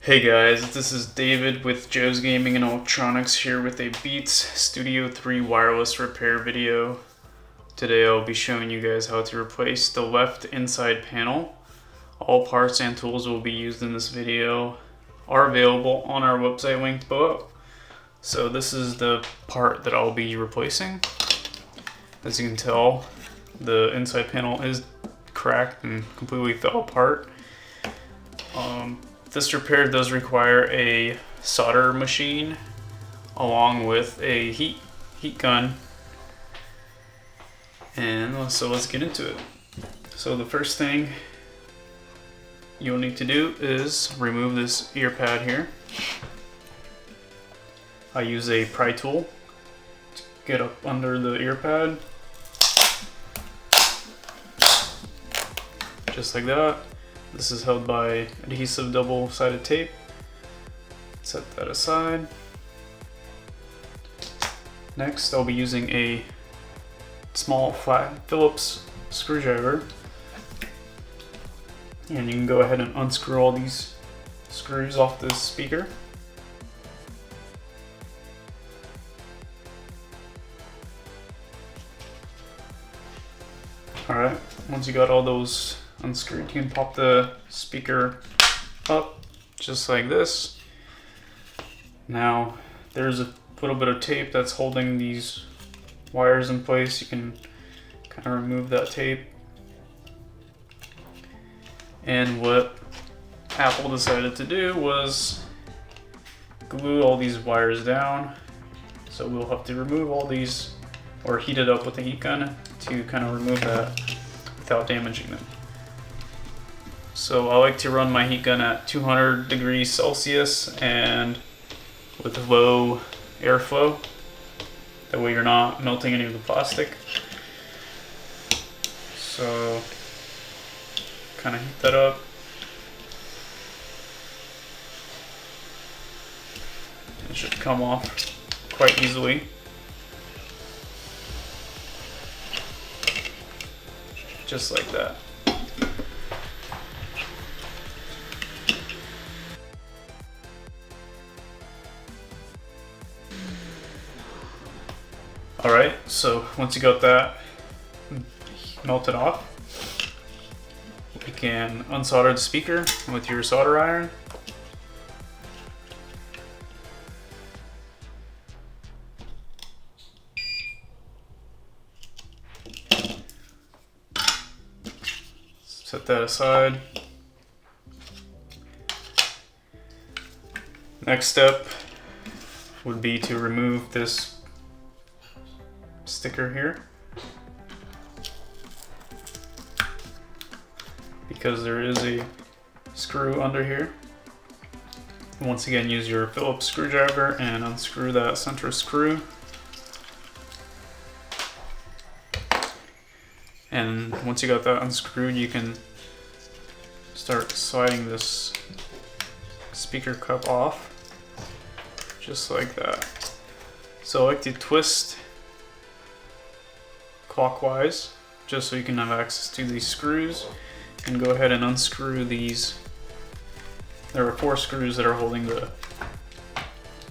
Hey guys, this is David with Joe's Gaming and Electronics here with a Beats Studio 3 wireless repair video. Today I'll be showing you guys how to replace the left inside panel. All parts and tools will be used in this video are available on our website linked below. So this is the part that I'll be replacing. As you can tell, the inside panel is cracked and completely fell apart. This repair does require a solder machine along with a heat gun. And so let's get into it. So the first thing you'll need to do is remove this ear pad here. I use a pry tool to get up under the ear pad. Just like that. This is held by adhesive double-sided tape. Set that aside. Next, I'll be using a small flat Phillips screwdriver. And you can go ahead and unscrew all these screws off this speaker. Alright, once you got all those unscrewed, you can pop the speaker up just like this. Now there's a little bit of tape that's holding these wires in place. You can kind of remove that tape. And what Apple decided to do was glue all these wires down. So we'll have to remove all these, or heat it up with a heat gun to kind of remove that without damaging them. So I like to run my heat gun at 200 degrees Celsius and with low airflow. That way you're not melting any of the plastic. So kind of heat that up. It should come off quite easily. Just like that. Alright, so once you got that melted off, you can unsolder the speaker with your solder iron. Set that aside. Next step would be to remove this sticker here, because there is a screw under here. Once again, use your Phillips screwdriver and unscrew that center screw. And once you got that unscrewed, you can start sliding this speaker cup off, just like that. So I like to twist clockwise, just so you can have access to these screws, and go ahead and unscrew these. There are 4 screws that are holding the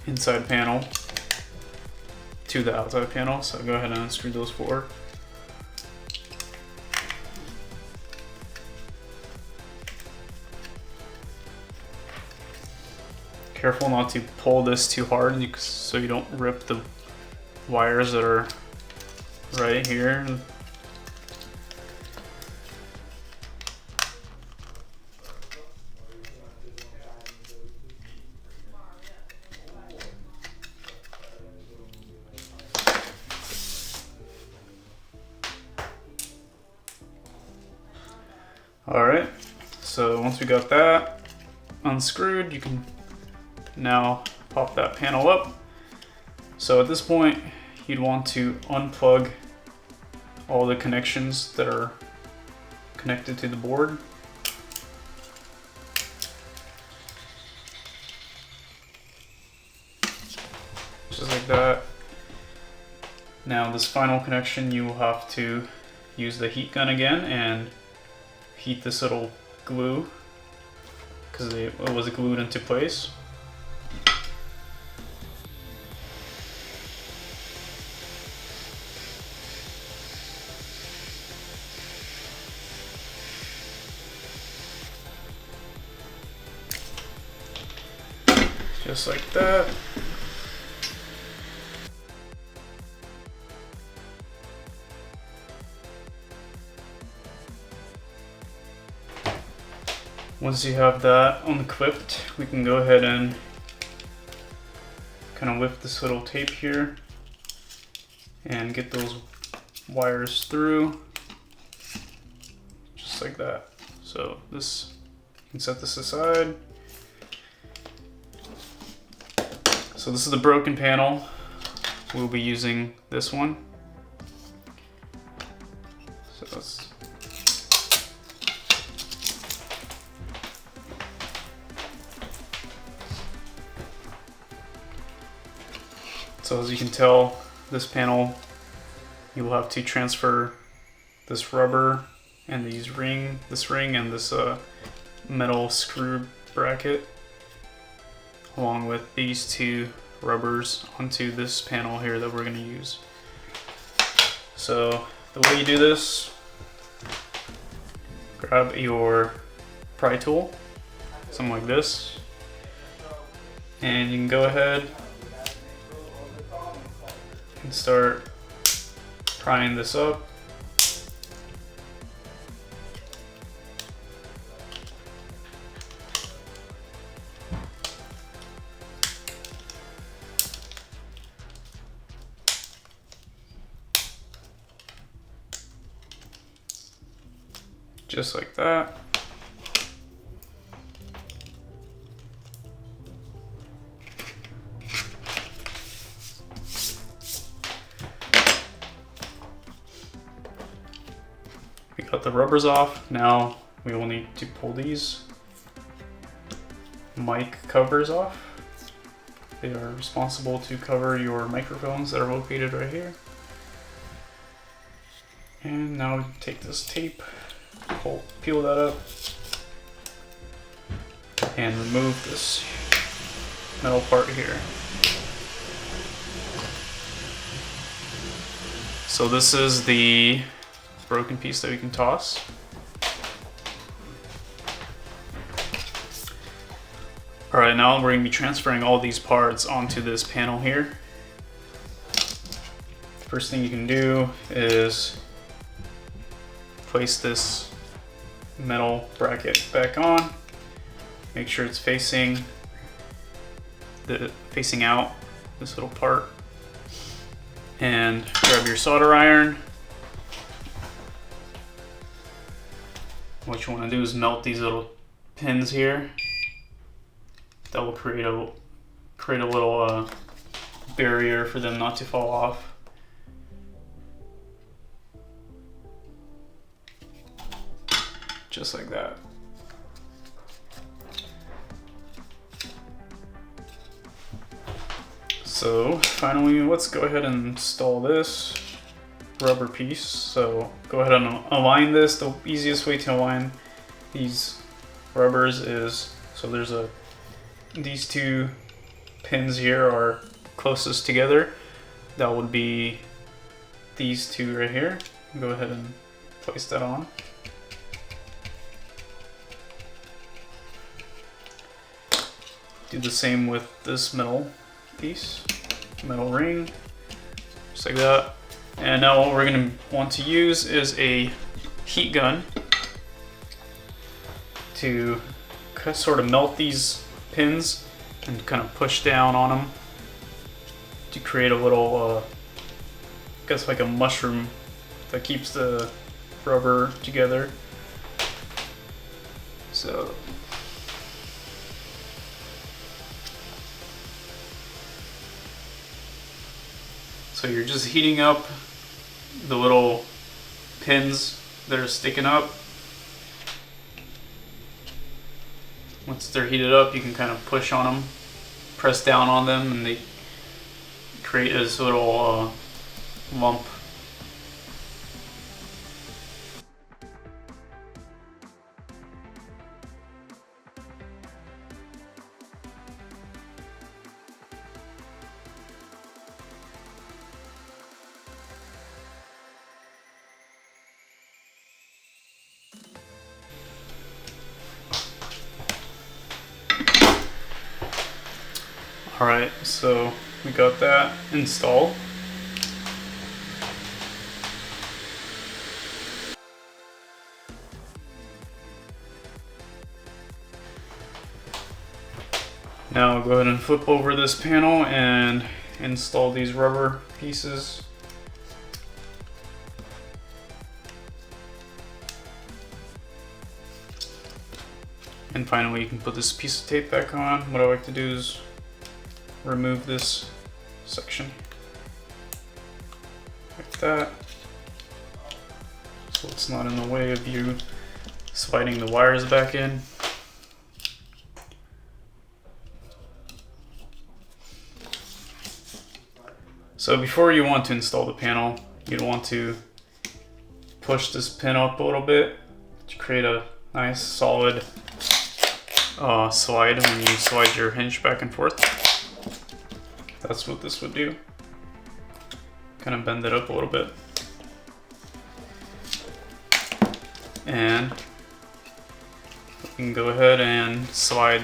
inside panel to the outside panel, so go ahead and unscrew those 4. Careful not to pull this too hard so you don't rip the wires that are right here. Alright, so once we got that unscrewed, you can now pop that panel up. So at this point, you'd want to unplug all the connections that are connected to the board. Just like that. Now this final connection, you will have to use the heat gun again and heat this little glue because it was glued into place. Just like that. Once you have that unequipped, we can go ahead and kind of lift this little tape here and get those wires through, just like that. So this, you can set this aside. So this is the broken panel. We'll be using this one. So let's So as you can tell, this panel, you will have to transfer this rubber and this ring and this metal screw bracket along with these two rubbers onto this panel here that we're going to use. So the way you do this, grab your pry tool, something like this, and you can go ahead and start prying this up. Just like that. We got the rubbers off. Now we will need to pull these mic covers off. They are responsible to cover your microphones that are located right here. And now we take this tape, peel that up, and remove this metal part here. So this is the broken piece that we can toss. Alright, now we're going to be transferring all these parts onto this panel here. First thing you can do is place this metal bracket back on. Make sure it's facing out, this little part. And grab your solder iron. What you want to do is melt these little pins here. That will create a little barrier for them not to fall off. Just like that. So finally, let's go ahead and install this rubber piece. So go ahead and align this. The easiest way to align these rubbers is, so there's these two pins here are closest together. That would be these two right here. Go ahead and place that on. Do the same with this metal piece, metal ring, just like that. And now what we're going to want to use is a heat gun to sort of melt these pins and kind of push down on them to create a little, I guess like a mushroom that keeps the rubber together. So you're just heating up the little pins that are sticking up. Once they're heated up, you can kind of push on them, press down on them, and they create this little lump. Alright, so we got that installed. Now go ahead and flip over this panel and install these rubber pieces. And finally you can put this piece of tape back on. What I like to do is remove this section like that, so it's not in the way of you sliding the wires back in. So before you want to install the panel, you'd want to push this pin up a little bit to create a nice solid slide when you slide your hinge back and forth. That's what this would do. Kind of bend it up a little bit. And we can go ahead and slide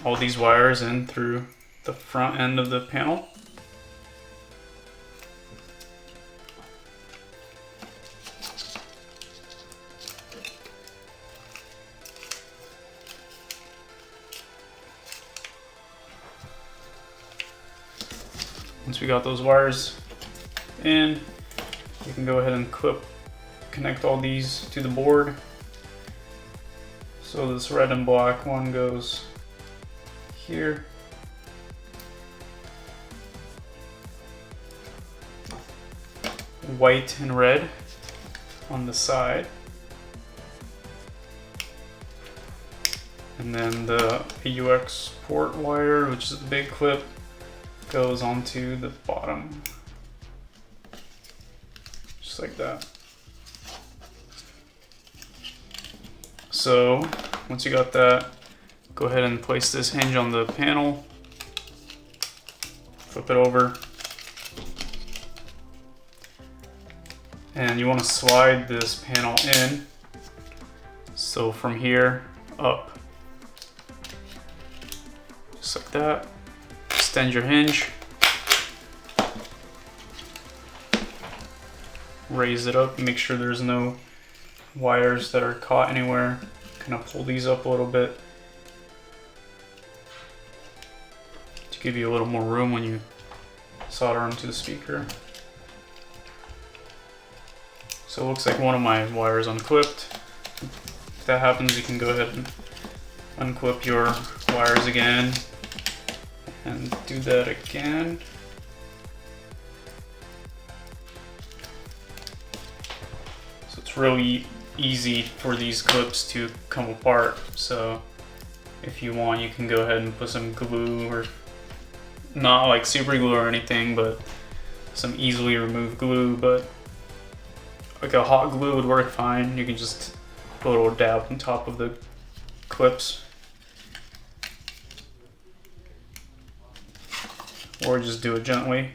all these wires in through the front end of the panel. Once we got those wires in, you can go ahead and connect all these to the board. So this red and black one goes here. White and red on the side. And then the AUX port wire, which is the big clip, goes onto the bottom, just like that. So once you got that, go ahead and place this hinge on the panel, flip it over, and you want to slide this panel in, so from here up, just like that. Extend your hinge, raise it up, make sure there's no wires that are caught anywhere. Kind of pull these up a little bit to give you a little more room when you solder them to the speaker. So it looks like one of my wires unclipped. If that happens, you can go ahead and unclip your wires again and do that again. So it's really easy for these clips to come apart. So if you want, you can go ahead and put some glue, or not like super glue or anything, but some easily removed glue, but like a hot glue would work fine. You can just put a little dab on top of the clips, or just do it gently.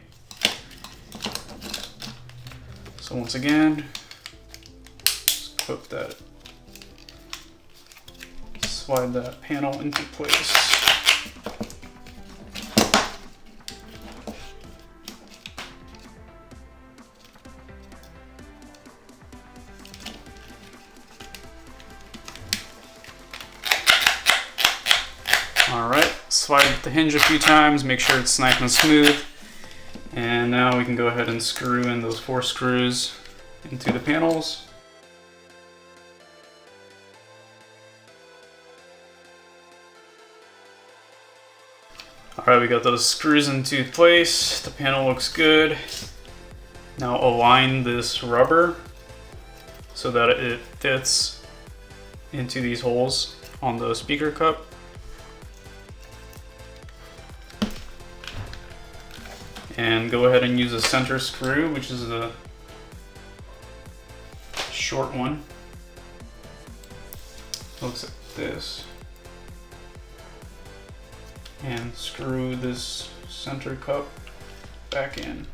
So once again, just clip that, slide that panel into place. Alright, slide the hinge a few times, make sure it's nice and smooth. And now we can go ahead and screw in those 4 screws into the panels. Alright, we got those screws into place. The panel looks good. Now align this rubber so that it fits into these holes on the speaker cup. And go ahead and use a center screw, which is a short one. Looks like this. And screw this center cup back in.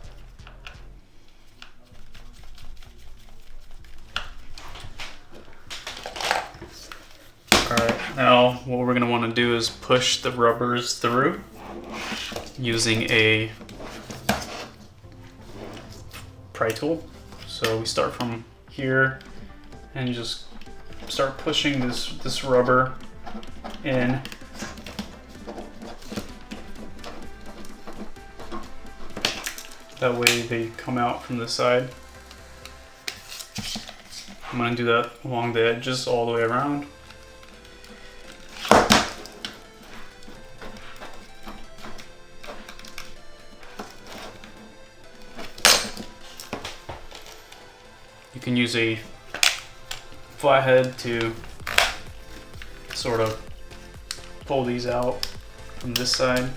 Alright, now what we're going to want to do is push the rubbers through. using a pry tool. So we start from here and just start pushing this rubber in. That way they come out from the side. I'm going to do that along the edges all the way around. You can use a flathead to sort of pull these out from this side.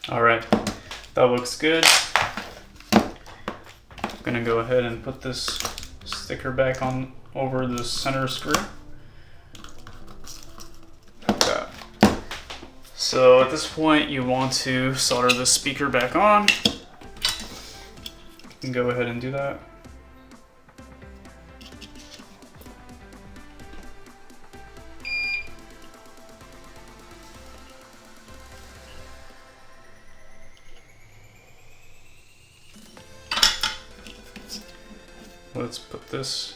All right, that looks good. I'm gonna go ahead and put this sticker back on over the center screw. Like that. So at this point, you want to solder the speaker back on. You can go ahead and do that. Let's put this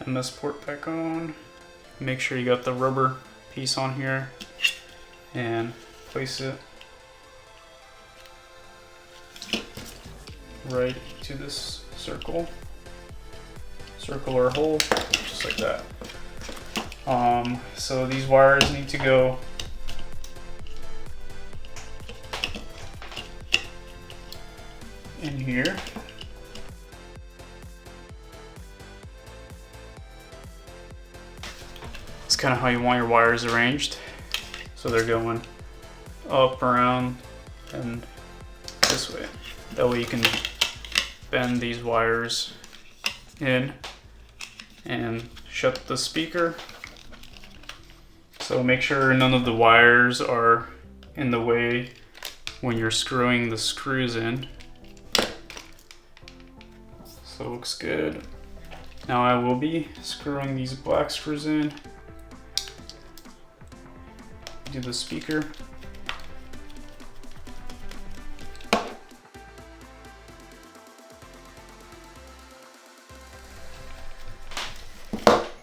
MS port back on. Make sure you got the rubber piece on here and place it right to this circle or hole, just like that. So these wires need to go in here. It's kind of how you want your wires arranged. So they're going up, around, and this way. That way you can bend these wires in and shut the speaker. So make sure none of the wires are in the way when you're screwing the screws in. So it looks good. Now I will be screwing these black screws in. Do the speaker.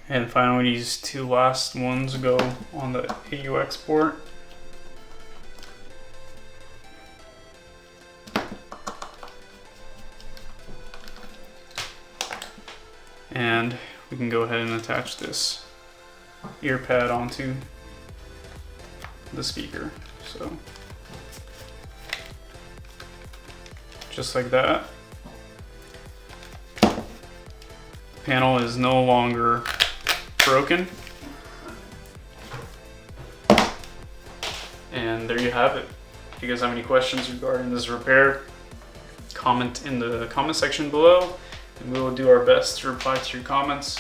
And finally, these two last ones go on the AUX port. And we can go ahead and attach this ear pad onto the speaker. So just like that. The panel is no longer broken. And there you have it. If you guys have any questions regarding this repair, comment in the comment section below, and we will do our best to reply to your comments.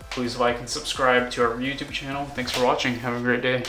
Please like and subscribe to our YouTube channel. Thanks for watching. Have a great day.